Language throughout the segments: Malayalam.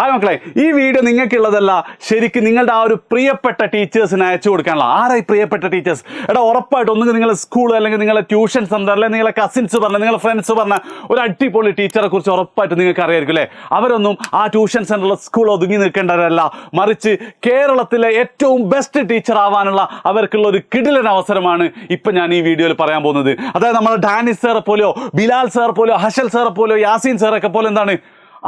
ഹായ് മക്കളെ, ഈ വീഡിയോ നിങ്ങൾക്കുള്ളതല്ല, ശരിക്കും നിങ്ങളുടെ ആ ഒരു പ്രിയപ്പെട്ട ടീച്ചേഴ്സിന് അയച്ചു കൊടുക്കാനുള്ള. ആരായി പ്രിയപ്പെട്ട ടീച്ചേഴ്സ്? ഉറപ്പായിട്ട് ഒന്നുകിൽ നിങ്ങൾ സ്കൂൾ അല്ലെങ്കിൽ നിങ്ങളുടെ ട്യൂഷൻ സെൻ്റർ അല്ലെങ്കിൽ നിങ്ങളെ കസിൻസ് പറഞ്ഞ നിങ്ങളുടെ ഫ്രണ്ട്സ് പറഞ്ഞ ഒരു അടിപൊളി ടീച്ചറെ കുറിച്ച് ഉറപ്പായിട്ട് നിങ്ങൾക്ക് അറിയായിരിക്കും അല്ലേ? അവരൊന്നും ആ ട്യൂഷൻ സെൻ്ററിലെ സ്കൂൾ ഒതുങ്ങി നിൽക്കേണ്ടവരല്ല, മറിച്ച് കേരളത്തിലെ ഏറ്റവും ബെസ്റ്റ് ടീച്ചർ ആവാനുള്ള അവർക്കുള്ള ഒരു കിടിലൻ അവസരമാണ് ഇപ്പം ഞാൻ ഈ വീഡിയോയിൽ പറയാൻ പോകുന്നത്. അതായത് നമ്മുടെ ഡാനിഷ് സാറെ പോലെയോ ബിലാൽ സാർ പോലെയോ ഹഷൽ സാറെ പോലെയോ യാസീൻ സാറൊക്കെ പോലെ എന്താണ്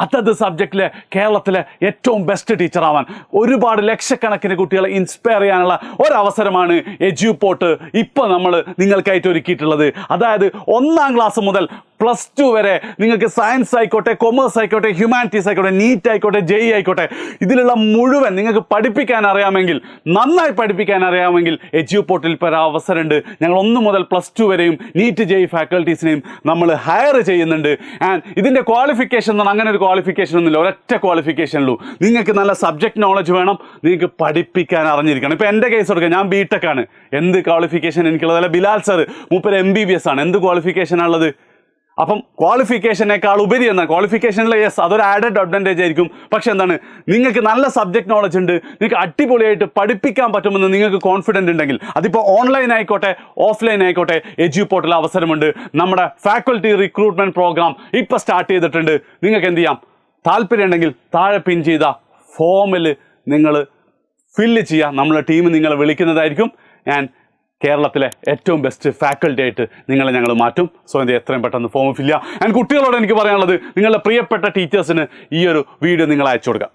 അതത് സബ്ജക്റ്റിലെ കേരളത്തിലെ ഏറ്റവും ബെസ്റ്റ് ടീച്ചർ ആവാൻ ഒരുപാട് ലക്ഷക്കണക്കിന് കുട്ടികളെ ഇൻസ്പയർ ചെയ്യാനുള്ള ഒരവസരമാണ് എജ്യൂപോർട്ട് ഇപ്പോൾ നമ്മൾ നിങ്ങൾക്കായിട്ട് ഒരുക്കിയിട്ടുള്ളത്. അതായത് 1ാം ക്ലാസ് മുതൽ +2 വരെ നിങ്ങൾക്ക് സയൻസ് ആയിക്കോട്ടെ, കൊമേഴ്സ് ആയിക്കോട്ടെ, ഹ്യൂമാനിറ്റീസ് ആയിക്കോട്ടെ, നീറ്റ് ആയിക്കോട്ടെ, JEE ആയിക്കോട്ടെ, ഇതിലുള്ള മുഴുവൻ നിങ്ങൾക്ക് പഠിപ്പിക്കാൻ അറിയാമെങ്കിൽ, നന്നായി പഠിപ്പിക്കാൻ അറിയാമെങ്കിൽ എജ്യൂപോർട്ടിൽ ഇപ്പോൾ ഒരു അവസരമുണ്ട്. ഞങ്ങൾ 1 മുതൽ +2 വരെയും നീറ്റ് JEE ഫാക്കൽറ്റീസിനെയും നമ്മൾ ഹയർ ചെയ്യുന്നുണ്ട്. ആൻഡ് ഇതിൻ്റെ ക്വാളിഫിക്കേഷൻ എന്ന് പറഞ്ഞാൽ അങ്ങനെ ഒരു ക്വാളിഫിക്കേഷൻ ഒന്നുമില്ല, ഒരൊറ്റ ക്വാളിഫിക്കേഷനുള്ളൂ. നിങ്ങൾക്ക് നല്ല സബ്ജക്ട് നോളജ് വേണം, നിങ്ങൾക്ക് പഠിപ്പിക്കാൻ അറിഞ്ഞിരിക്കണം. ഇപ്പോൾ എൻ്റെ കേസ് എടുക്കുക, ഞാൻ BTech ആണ്. എന്ത് ക്വാളിഫിക്കേഷൻ എനിക്കുള്ളത്? അല്ല, ബിലാൽ സാർ മൂപ്പര് MBBS ആണ്. എന്ത് ക്വാളിഫിക്കേഷനാണുള്ളത്? അപ്പം ക്വാളിഫിക്കേഷനേക്കാൾ ഉപരി എന്നാൽ ക്വാളിഫിക്കേഷനിൽ യെസ് അതൊരു ആഡഡ് അഡ്വാൻറ്റേജ് ആയിരിക്കും. പക്ഷെ എന്താണ്, നിങ്ങൾക്ക് നല്ല സബ്ജക്ട് നോളജ് ഉണ്ട്, നിങ്ങൾക്ക് അടിപൊളിയായിട്ട് പഠിപ്പിക്കാൻ പറ്റുമെന്ന് നിങ്ങൾക്ക് കോൺഫിഡൻറ്റ് ഉണ്ടെങ്കിൽ, അതിപ്പോൾ ഓൺലൈൻ ആയിക്കോട്ടെ ഓഫ്ലൈൻ ആയിക്കോട്ടെ, എജ്യൂപോർട്ടിൽ അവസരമുണ്ട്. നമ്മുടെ ഫാക്കൽറ്റി റിക്രൂട്ട്മെൻറ്റ് പ്രോഗ്രാം ഇപ്പോൾ സ്റ്റാർട്ട് ചെയ്തിട്ടുണ്ട്. നിങ്ങൾക്ക് എന്ത് ചെയ്യാം? താല്പര്യം ഉണ്ടെങ്കിൽ താഴെ പിൻ ചെയ്ത ഫോമിൽ നിങ്ങൾ ഫില്ല് ചെയ്യുക. നമ്മളെ ടീം നിങ്ങളെ വിളിക്കുന്നതായിരിക്കും. ഞാൻ കേരളത്തിലെ ഏറ്റവും ബെസ്റ്റ് ഫാക്കൽറ്റി ആയിട്ട് നിങ്ങളെ ഞങ്ങൾ മാറ്റും. സോ ഇത് എത്രയും പെട്ടെന്ന് ഫോം ഫില്ല് ചെയ്യുക. കുട്ടികളോട് എനിക്ക് പറയാനുള്ളത്, നിങ്ങളുടെ പ്രിയപ്പെട്ട ടീച്ചേഴ്സിന് ഈ ഒരു വീഡിയോ നിങ്ങൾ അയച്ചു കൊടുക്കുക.